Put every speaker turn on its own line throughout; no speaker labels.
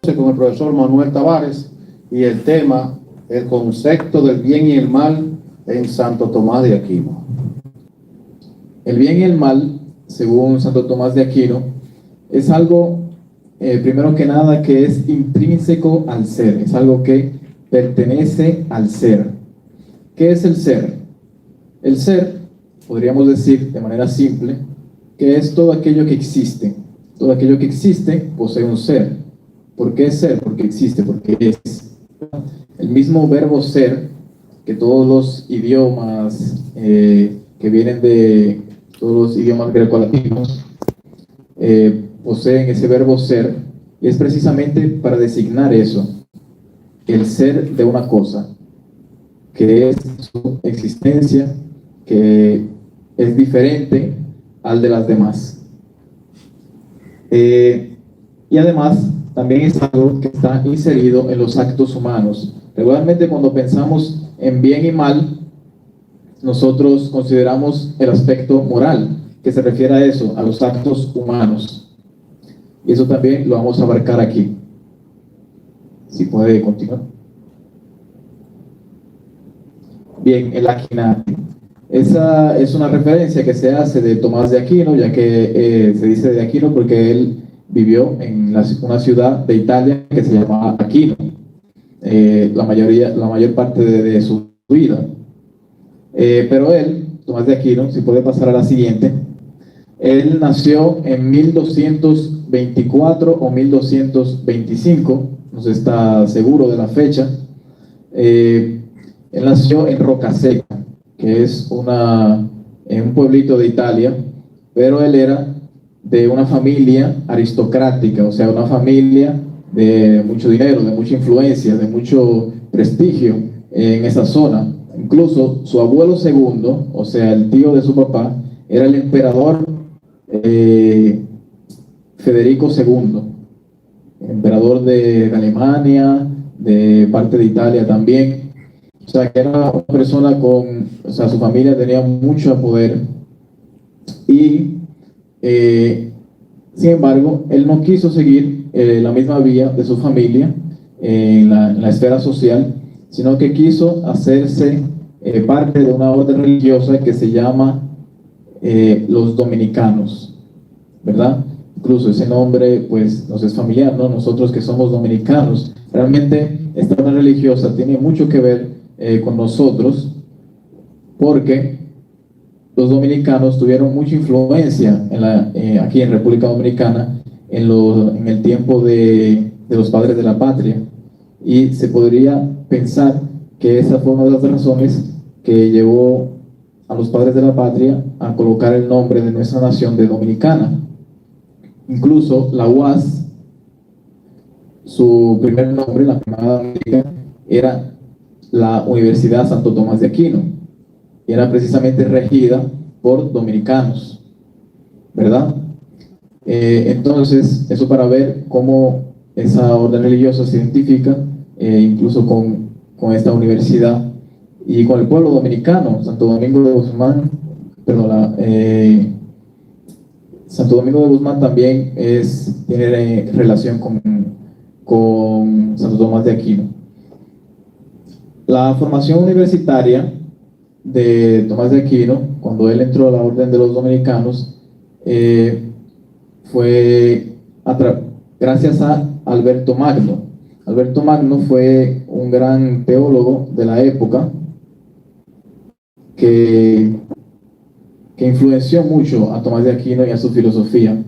con el profesor Manuel Tavares y el tema, el concepto del bien y el mal en Santo Tomás de Aquino.
El bien y el mal, según Santo Tomás de Aquino, es algo, primero que nada, que es intrínseco al ser, es algo que pertenece al ser. ¿Qué es el ser? El ser, podríamos decir de manera simple, que es todo aquello que existe. Todo aquello que existe posee un ser. ¿Por qué ser? Porque existe, porque es. El mismo verbo ser, que todos los idiomas que vienen de todos los idiomas grecolatinos poseen ese verbo ser, y es precisamente para designar eso, el ser de una cosa, que es su existencia, que es diferente al de las demás. Y además, también es algo que está inserido en los actos humanos. Regularmente, cuando pensamos en bien y mal, nosotros consideramos el aspecto moral, que se refiere a eso, a los actos humanos. Y eso también lo vamos a abarcar aquí. Si puede continuar. Bien, el Aquinatio. Esa es una referencia que se hace de Tomás de Aquino, ya que se dice de Aquino porque él vivió en una ciudad de Italia que se llamaba Aquino, la mayor parte de su vida. Pero él, Tomás de Aquino, si puede pasar a la siguiente, él nació en 1224 o 1225, no se está seguro de la fecha. Él nació en Rocaseca, que es un pueblito de Italia, pero él era de una familia aristocrática, o sea, una familia de mucho dinero, de mucha influencia, de mucho prestigio en esa zona. Incluso su abuelo segundo, o sea, el tío de su papá, era el emperador Federico II, emperador de Alemania, de parte de Italia también. O sea, que era una persona o sea, su familia tenía mucho poder. Y sin embargo, él no quiso seguir la misma vía de su familia en la esfera social, sino que quiso hacerse parte de una orden religiosa que se llama los dominicanos, ¿verdad? Incluso ese nombre pues nos es familiar, ¿no? Nosotros que somos dominicanos, realmente esta orden religiosa tiene mucho que ver con nosotros, porque los dominicanos tuvieron mucha influencia aquí en República Dominicana en el tiempo de los padres de la patria, y se podría pensar que esa fue una de las razones que llevó a los padres de la patria a colocar el nombre de nuestra nación de Dominicana. Incluso la UAS, su primer nombre, la primera Dominica, era la Universidad Santo Tomás de Aquino, y era precisamente regida por dominicanos, ¿verdad? Entonces, eso para ver cómo esa orden religiosa se identifica incluso con esta universidad y con el pueblo dominicano. Santo Domingo de Guzmán, Santo Domingo de Guzmán también tiene relación con Santo Tomás de Aquino. La formación universitaria de Tomás de Aquino, cuando él entró a la orden de los dominicanos, fue gracias a Alberto Magno. Alberto Magno fue un gran teólogo de la época que influenció mucho a Tomás de Aquino y a su filosofía.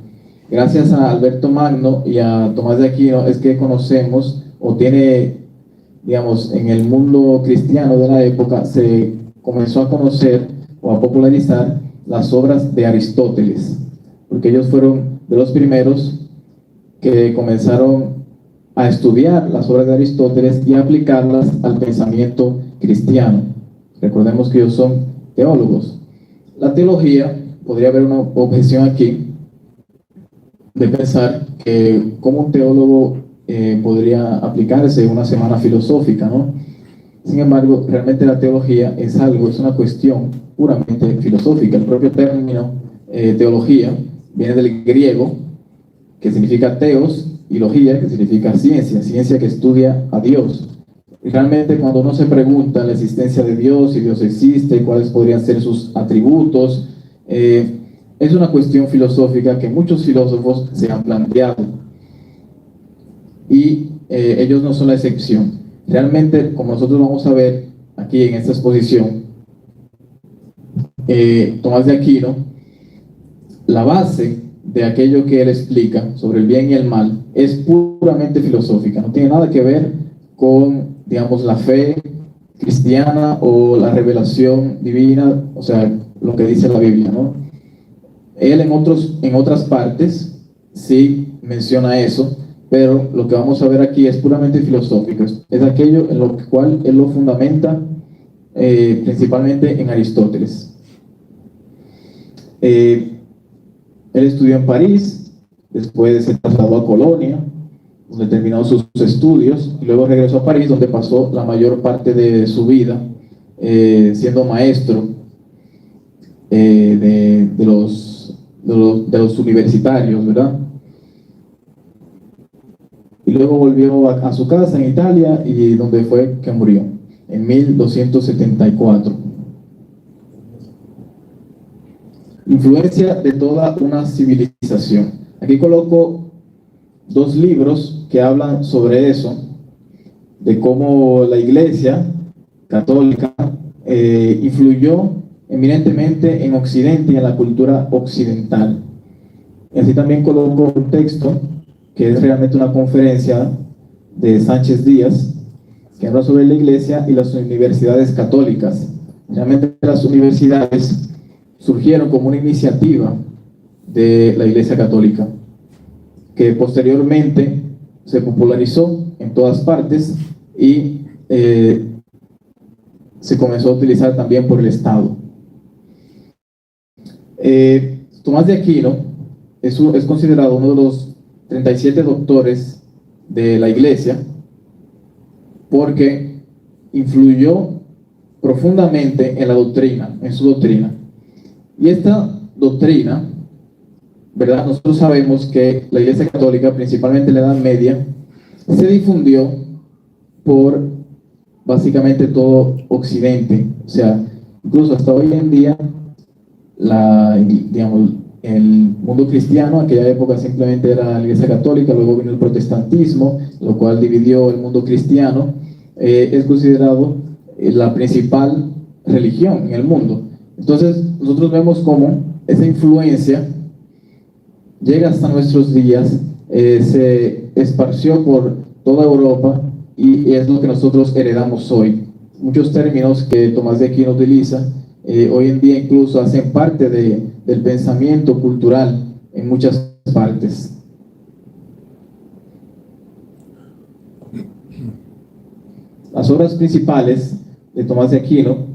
Gracias a Alberto Magno y a Tomás de Aquino es que conocemos, o tiene, digamos, en el mundo cristiano de la época se comenzó a conocer o a popularizar las obras de Aristóteles, porque ellos fueron de los primeros que comenzaron a estudiar las obras de Aristóteles y a aplicarlas al pensamiento cristiano. Recordemos que ellos son teólogos. La teología, podría haber una objeción aquí de pensar que como un teólogo podría aplicarse una semana filosófica, ¿no? Sin embargo, realmente la teología es una cuestión puramente filosófica. El propio término teología viene del griego, que significa teos, ilogía, que significa ciencia, ciencia que estudia a Dios. Y realmente cuando uno se pregunta la existencia de Dios, si Dios existe, cuáles podrían ser sus atributos, es una cuestión filosófica que muchos filósofos se han planteado. Y ellos no son la excepción. Realmente, como nosotros vamos a ver aquí en esta exposición, Tomás de Aquino, la base de aquello que él explica sobre el bien y el mal es puramente filosófica, no tiene nada que ver con, digamos, la fe cristiana o la revelación divina, o sea, lo que dice la Biblia, ¿no? Él en otras partes sí menciona eso, pero lo que vamos a ver aquí es puramente filosófico, es aquello en lo cual él lo fundamenta principalmente en Aristóteles. Él estudió en París, después se trasladó a Colonia, donde terminó sus estudios, y luego regresó a París, donde pasó la mayor parte de su vida siendo maestro de los universitarios, ¿verdad? Y luego volvió a su casa en Italia, y donde fue que murió, en 1274. Influencia de toda una civilización. Aquí coloco dos libros que hablan sobre eso, de cómo la Iglesia católica influyó eminentemente en Occidente y en la cultura occidental. Y así también coloco un texto que es realmente una conferencia de Sánchez Díaz, que habla sobre la Iglesia y las universidades católicas. Realmente las universidades surgieron como una iniciativa de la Iglesia Católica, que posteriormente se popularizó en todas partes y se comenzó a utilizar también por el Estado. Tomás de Aquino es considerado uno de los 37 doctores de la Iglesia, porque influyó profundamente en la doctrina, en su doctrina. Y esta doctrina, ¿verdad? Nosotros sabemos que la Iglesia Católica, principalmente en la Edad Media, se difundió por básicamente todo Occidente. O sea, incluso hasta hoy en día, digamos, el mundo cristiano, en aquella época simplemente era la Iglesia Católica, luego vino el protestantismo, lo cual dividió el mundo cristiano, es considerado la principal religión en el mundo. Entonces, nosotros vemos cómo esa influencia llega hasta nuestros días, se esparció por toda Europa y es lo que nosotros heredamos hoy. Muchos términos que Tomás de Aquino utiliza hoy en día incluso hacen parte del pensamiento cultural en muchas partes. Las obras principales de Tomás de Aquino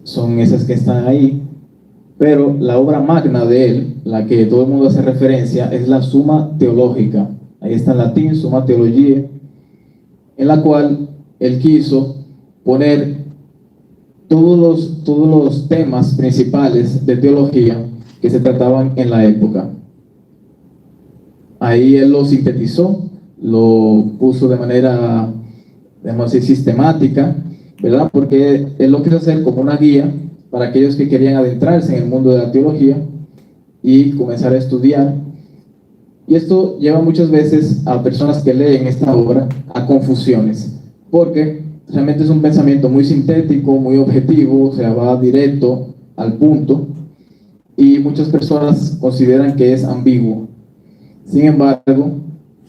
son esas que están ahí, pero la obra magna de él, la que todo el mundo hace referencia, es la Summa Theologica. Ahí está en latín, Summa Theologiae, en la cual él quiso poner todos los temas principales de teología que se trataban en la época. Ahí él lo sintetizó, lo puso de manera, digamos así, sistemática, ¿verdad? Porque él lo quiso hacer como una guía para aquellos que querían adentrarse en el mundo de la teología y comenzar a estudiar. Y esto lleva muchas veces a personas que leen esta obra a confusiones, porque realmente es un pensamiento muy sintético, muy objetivo, o sea, va directo al punto, y muchas personas consideran que es ambiguo. Sin embargo,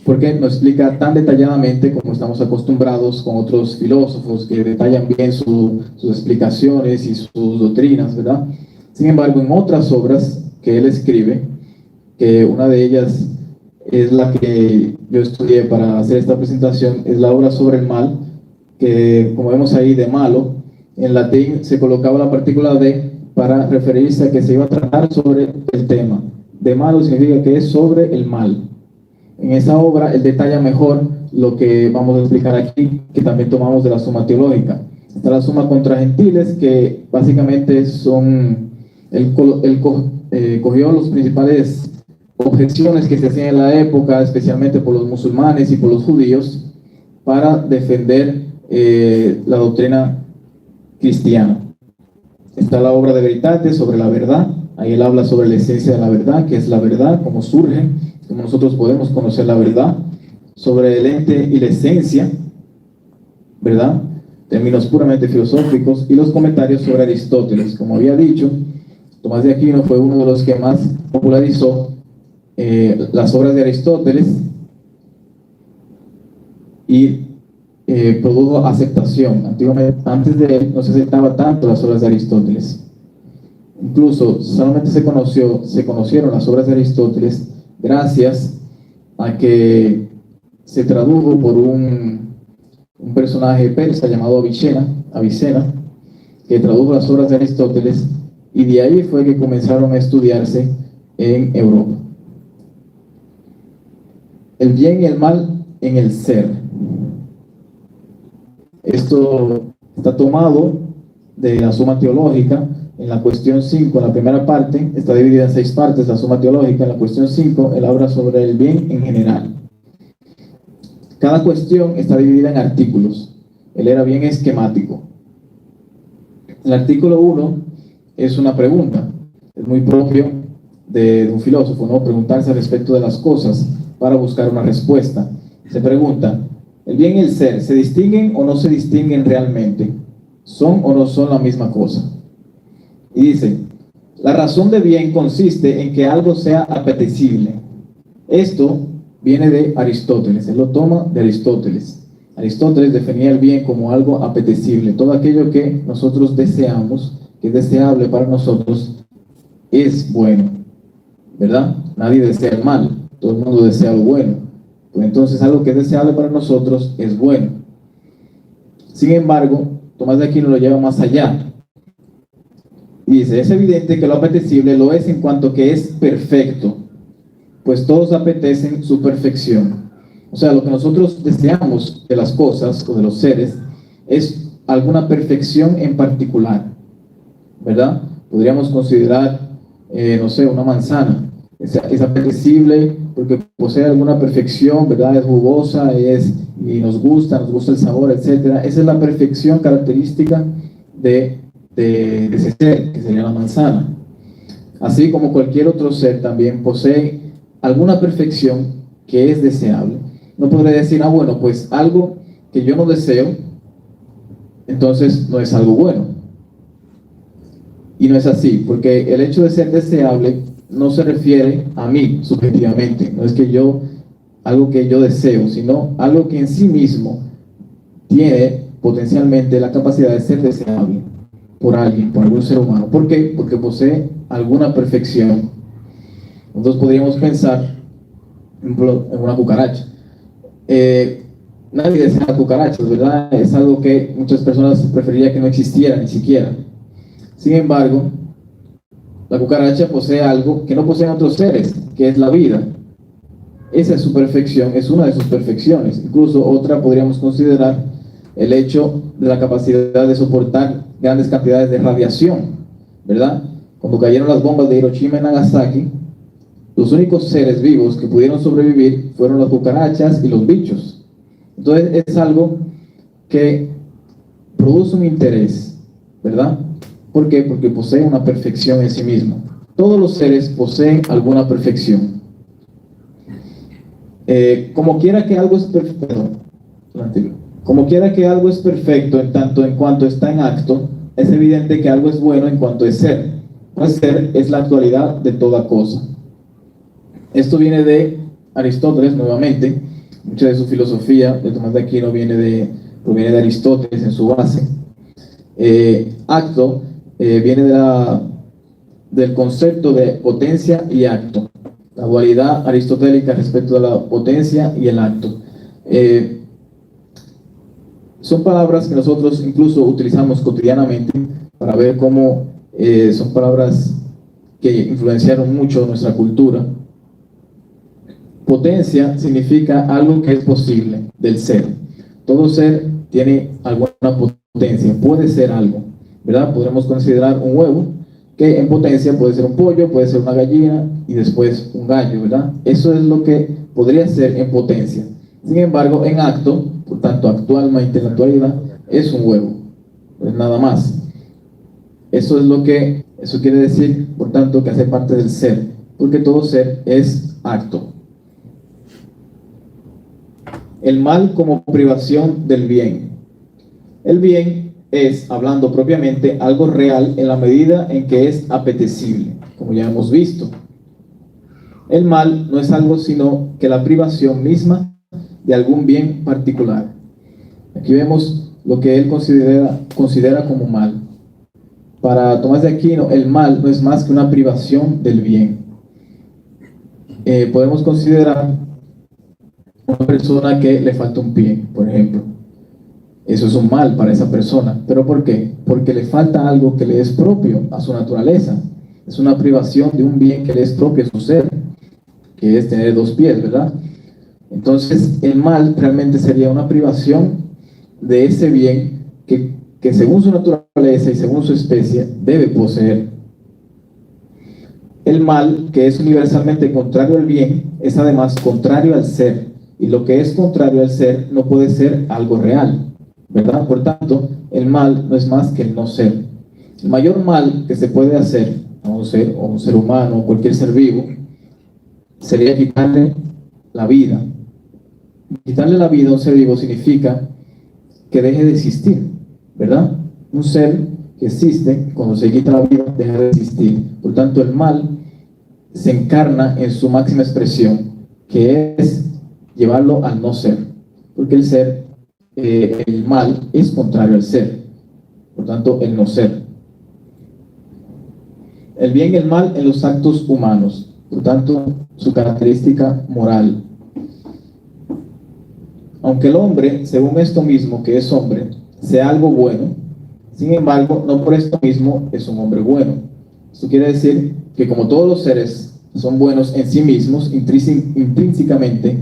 porque no explica tan detalladamente como estamos acostumbrados con otros filósofos que detallan bien sus explicaciones y sus doctrinas, ¿verdad? Sin embargo, en otras obras que él escribe, que una de ellas es la que yo estudié para hacer esta presentación, es la obra sobre el mal, que como vemos ahí de malo, en latín se colocaba la partícula de para referirse a que se iba a tratar sobre el tema. De malo significa que es sobre el mal. En esa obra él detalla mejor lo que vamos a explicar aquí, que también tomamos de la Summa Teológica. Está la Summa contra Gentiles, que básicamente son, él cogió los principales objeciones que se hacían en la época, especialmente por los musulmanes y por los judíos, para defender la doctrina cristiana. Está la obra de Veritate sobre la verdad. Ahí él habla sobre la esencia de la verdad, que es la verdad, cómo surge, cómo nosotros podemos conocer la verdad, sobre el ente y la esencia, ¿verdad? Términos puramente filosóficos, y los comentarios sobre Aristóteles. Como había dicho, Tomás de Aquino fue uno de los que más popularizó las obras de Aristóteles y produjo aceptación. Antiguamente, antes de él, no se aceptaba tanto las obras de Aristóteles. Incluso solamente se conocieron las obras de Aristóteles gracias a que se tradujo por un personaje persa llamado Avicena, que tradujo las obras de Aristóteles, y de ahí fue que comenzaron a estudiarse en Europa. El bien y el mal en el ser. Esto está tomado de la Suma Teológica. En la cuestión 5, en la primera parte, está dividida en 6 partes, la Suma Teológica. En la cuestión 5, él habla sobre el bien en general. Cada cuestión está dividida en artículos. Él era bien esquemático. El artículo 1 es una pregunta. Es muy propio de un filósofo, ¿no? Preguntarse respecto de las cosas para buscar una respuesta. Se pregunta, ¿el bien y el ser se distinguen o no se distinguen realmente? ¿Son o no son la misma cosa? Y dice, la razón de bien consiste en que algo sea apetecible. Esto viene de Aristóteles, él lo toma de Aristóteles. Aristóteles definía el bien como algo apetecible. Todo aquello que nosotros deseamos, que es deseable para nosotros, es bueno, ¿verdad? Nadie desea el mal, todo el mundo desea lo bueno. Pues entonces algo que es deseable para nosotros es bueno. Sin embargo, Tomás de Aquino lo lleva más allá. Y dice, es evidente que lo apetecible lo es en cuanto que es perfecto, pues todos apetecen su perfección. O sea, lo que nosotros deseamos de las cosas o de los seres es alguna perfección en particular, ¿verdad? Podríamos considerar, no sé, una manzana. Es apetecible porque posee alguna perfección, ¿verdad? Es jugosa, y nos gusta el sabor, etc. Esa es la perfección característica de ese ser, que sería la manzana. Así como cualquier otro ser también posee alguna perfección que es deseable. No podré decir, bueno, pues algo que yo no deseo, entonces no es algo bueno. Y no es así, porque el hecho de ser deseable no se refiere a mí subjetivamente. No es que algo que yo deseo, sino algo que en sí mismo tiene potencialmente la capacidad de ser deseable por alguien, por algún ser humano. ¿Por qué? Porque posee alguna perfección. Nosotros podríamos pensar, por ejemplo, en una cucaracha. Nadie desea cucarachas, ¿verdad? Es algo que muchas personas preferirían que no existiera ni siquiera. Sin embargo, la cucaracha posee algo que no poseen otros seres, que es la vida. Esa es su perfección, es una de sus perfecciones. Incluso otra podríamos considerar el hecho de la capacidad de soportar grandes cantidades de radiación, ¿verdad? Cuando cayeron las bombas de Hiroshima y Nagasaki, los únicos seres vivos que pudieron sobrevivir fueron las cucarachas y los bichos. Entonces es algo que produce un interés, ¿verdad? ¿Por qué? Porque posee una perfección en sí mismo. Todos los seres poseen alguna perfección. Como quiera que algo es perfecto, como quiera que algo es perfecto en tanto en cuanto está en acto, es evidente que algo es bueno en cuanto es ser. Pues ser es la actualidad de toda cosa. Esto viene de Aristóteles nuevamente. Mucha de su filosofía de Tomás de Aquino proviene de Aristóteles en su base. Acto viene del concepto de potencia y acto, la dualidad aristotélica respecto a la potencia y el acto. Son palabras que nosotros incluso utilizamos cotidianamente para ver cómo son palabras que influenciaron mucho nuestra cultura. Potencia significa algo que es posible del ser. Todo ser tiene alguna potencia, puede ser algo, ¿verdad? Podremos considerar un huevo. que en potencia puede ser un pollo, puede ser una gallina y después un gallo, ¿verdad? Eso es lo que podría ser en potencia. Sin embargo, en acto, por tanto, actual más intelectualidad, es un huevo, pues nada más. Eso quiere decir, por tanto, que hace parte del ser, porque todo ser es acto. El mal como privación del bien. El bien es, hablando propiamente, algo real en la medida en que es apetecible, como ya hemos visto. El mal no es algo sino que la privación misma de algún bien particular. Aquí vemos lo que él considera como mal. Para Tomás de Aquino, el mal no es más que una privación del bien. Podemos considerar una persona que le falta un pie, por ejemplo. Eso es un mal para esa persona. ¿Pero por qué? Porque le falta algo que le es propio a su naturaleza. Es una privación de un bien que le es propio a su ser, que es tener 2 pies, ¿verdad? Entonces, el mal realmente sería una privación de ese bien que según su naturaleza y según su especie debe poseer. El mal, que es universalmente contrario al bien, es además contrario al ser. Y lo que es contrario al ser no puede ser algo real, ¿verdad? Por tanto, el mal no es más que el no ser. El mayor mal que se puede hacer a un ser humano o cualquier ser vivo sería quitarle la vida. Quitarle la vida a un ser vivo significa que deje de existir, ¿verdad? Un ser que existe, cuando se quita la vida, deja de existir. Por tanto, el mal se encarna en su máxima expresión, que es llevarlo al no ser, porque el mal es contrario al ser, por tanto, el no ser. El bien y el mal en los actos humanos, por tanto, su característica moral. Aunque el hombre, según esto mismo que es hombre, sea algo bueno, sin embargo, no por esto mismo es un hombre bueno. Esto quiere decir que como todos los seres son buenos en sí mismos, intrínsecamente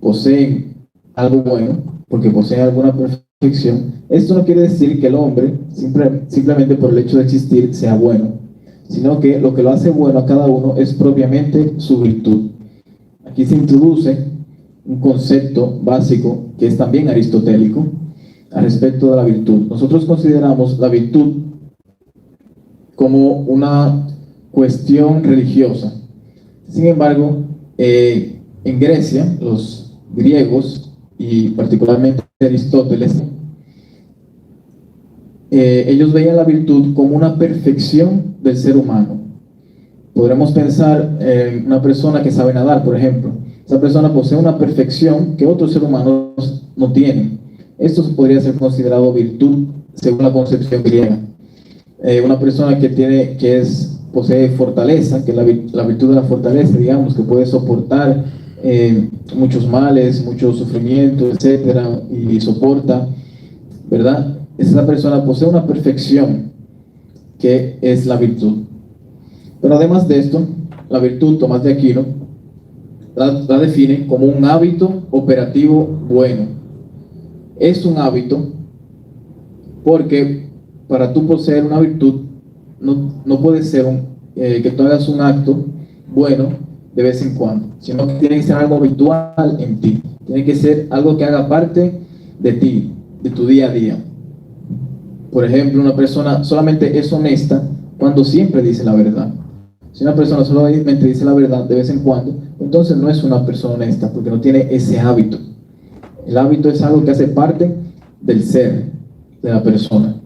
poseen algo bueno, porque poseen alguna perfección, esto no quiere decir que el hombre, simplemente por el hecho de existir, sea bueno, sino que lo que lo hace bueno a cada uno es propiamente su virtud. Aquí se introduce un concepto básico que es también aristotélico al respecto de la virtud. Nosotros consideramos la virtud como una cuestión religiosa. Sin embargo, en Grecia, los griegos y particularmente Aristóteles, ellos veían la virtud como una perfección del ser humano. Podremos pensar en una persona que sabe nadar, por ejemplo. Esa persona posee una perfección que otros seres humanos no tienen. Esto podría ser considerado virtud según la concepción griega. Una persona posee fortaleza, que es la virtud de la fortaleza, digamos, que puede soportar muchos males, muchos sufrimientos, etcétera, y soporta, ¿verdad? Esa persona posee una perfección que es la virtud. Pero además de esto, la virtud, Tomás de Aquino la define como un hábito operativo bueno. Es un hábito porque para tú poseer una virtud no puede ser que tú hagas un acto bueno de vez en cuando, sino que tiene que ser algo habitual en ti, tiene que ser algo que haga parte de ti, de tu día a día. Por ejemplo, una persona solamente es honesta cuando siempre dice la verdad. Si una persona solamente dice la verdad de vez en cuando, entonces no es una persona honesta, porque no tiene ese hábito. El hábito es algo que hace parte del ser de la persona.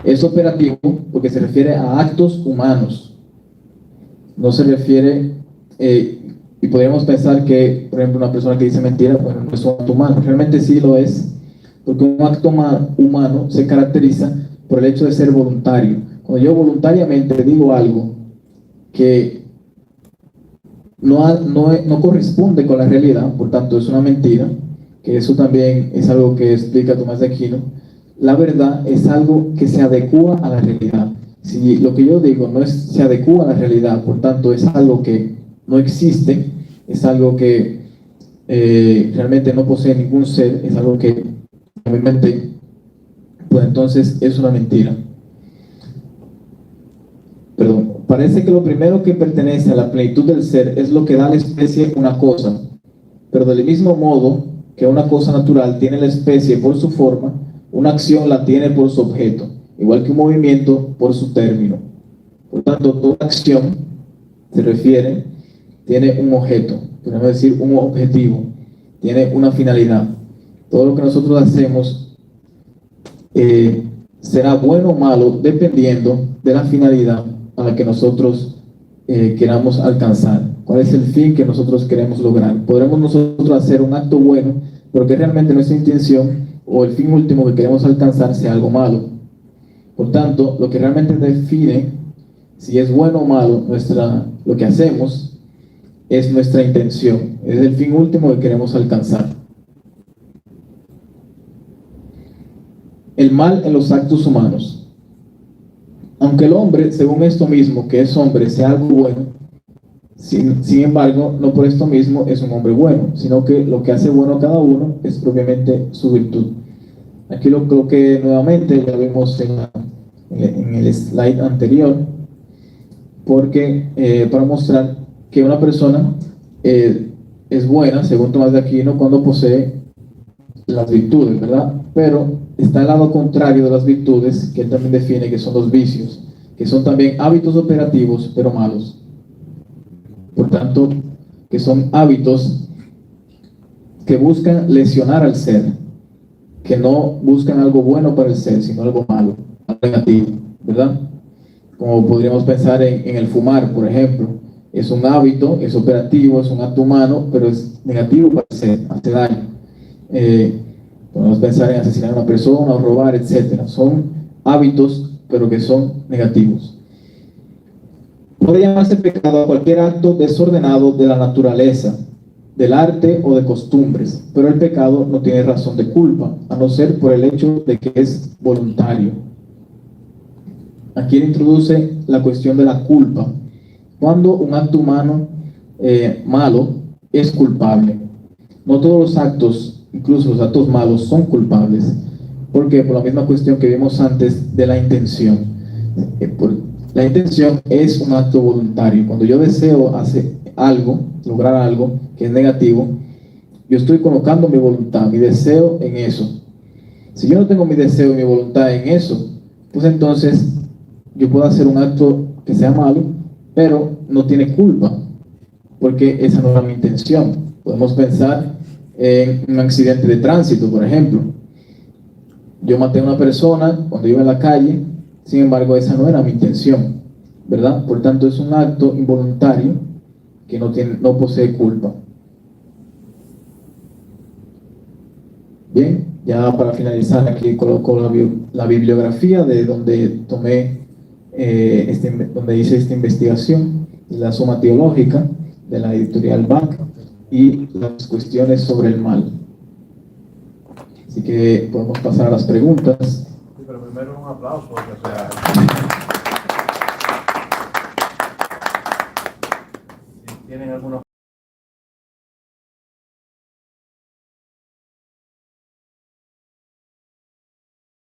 Es operativo porque se refiere a actos humanos. No se refiere, y podríamos pensar que, por ejemplo, una persona que dice mentira, bueno, no es un acto humano. Realmente sí lo es, porque un acto humano se caracteriza por el hecho de ser voluntario. Cuando yo voluntariamente digo algo que no corresponde con la realidad, por tanto es una mentira, que eso también es algo que explica Tomás de Aquino. La verdad es algo que se adecua a la realidad. Si lo que yo digo se adecua a la realidad, por tanto es algo que no existe, es algo que realmente no posee ningún ser, es algo que obviamente, pues entonces es una mentira. parece que lo primero que pertenece a la plenitud del ser es lo que da a la especie una cosa, pero del mismo modo que una cosa natural tiene la especie por su forma, una acción la tiene por su objeto, igual que un movimiento por su término. Por tanto, toda acción se refiere, tiene un objeto, podemos decir un objetivo, tiene una finalidad. Todo lo que nosotros hacemos será bueno o malo dependiendo de la finalidad a la que nosotros queramos alcanzar. ¿Cuál es el fin que nosotros queremos lograr? Podremos nosotros hacer un acto bueno, pero que realmente nuestra intención o el fin último que queremos alcanzar sea algo malo. Por tanto, lo que realmente define si es bueno o malo lo que hacemos es nuestra intención, es el fin último que queremos alcanzar. El mal en los actos humanos. Aunque el hombre, según esto mismo, que es hombre, sea algo bueno, sin embargo, no por esto mismo es un hombre bueno, sino que lo que hace bueno a cada uno es propiamente su virtud. Aquí lo creo que nuevamente ya vimos en el slide anterior, porque para mostrar que una persona es buena, según Tomás de Aquino, cuando posee las virtudes, ¿verdad? Pero está al lado contrario de las virtudes, que él también define que son los vicios, que son también hábitos operativos, pero malos. Por tanto, que son hábitos que buscan lesionar al ser, que no buscan algo bueno para el ser, sino algo malo, algo negativo, ¿verdad? Como podríamos pensar en el fumar, por ejemplo. Es un hábito, es operativo, es un acto humano, pero es negativo para el ser, hace daño. Podemos pensar en asesinar a una persona o robar, etc. Son hábitos, pero que son negativos. Puede llamarse pecado a cualquier acto desordenado de la naturaleza, del arte o de costumbres, pero el pecado no tiene razón de culpa, a no ser por el hecho de que es voluntario. Aquí él introduce la cuestión de la culpa. Cuando un acto humano malo es culpable. No todos los actos, incluso los actos malos, son culpables. Porque por la misma cuestión que vimos antes de la intención. La intención es un acto voluntario. Cuando yo deseo hacer algo, lograr algo que es negativo, yo estoy colocando mi voluntad, mi deseo en eso. Si yo no tengo mi deseo y mi voluntad en eso, pues entonces yo puedo hacer un acto que sea malo, pero no tiene culpa, porque esa no era mi intención. Podemos pensar en un accidente de tránsito, por ejemplo. Yo maté a una persona cuando iba en la calle, sin embargo esa no era mi intención, ¿verdad? Por tanto es un acto involuntario que no posee culpa. Bien, ya para finalizar aquí coloco la bibliografía de donde tomé donde hice esta investigación, la Suma Teológica de la editorial BAC y las cuestiones sobre el mal. Así que podemos pasar a las preguntas.
Sí, pero primero un aplauso, porque, o sea, si tienen alguna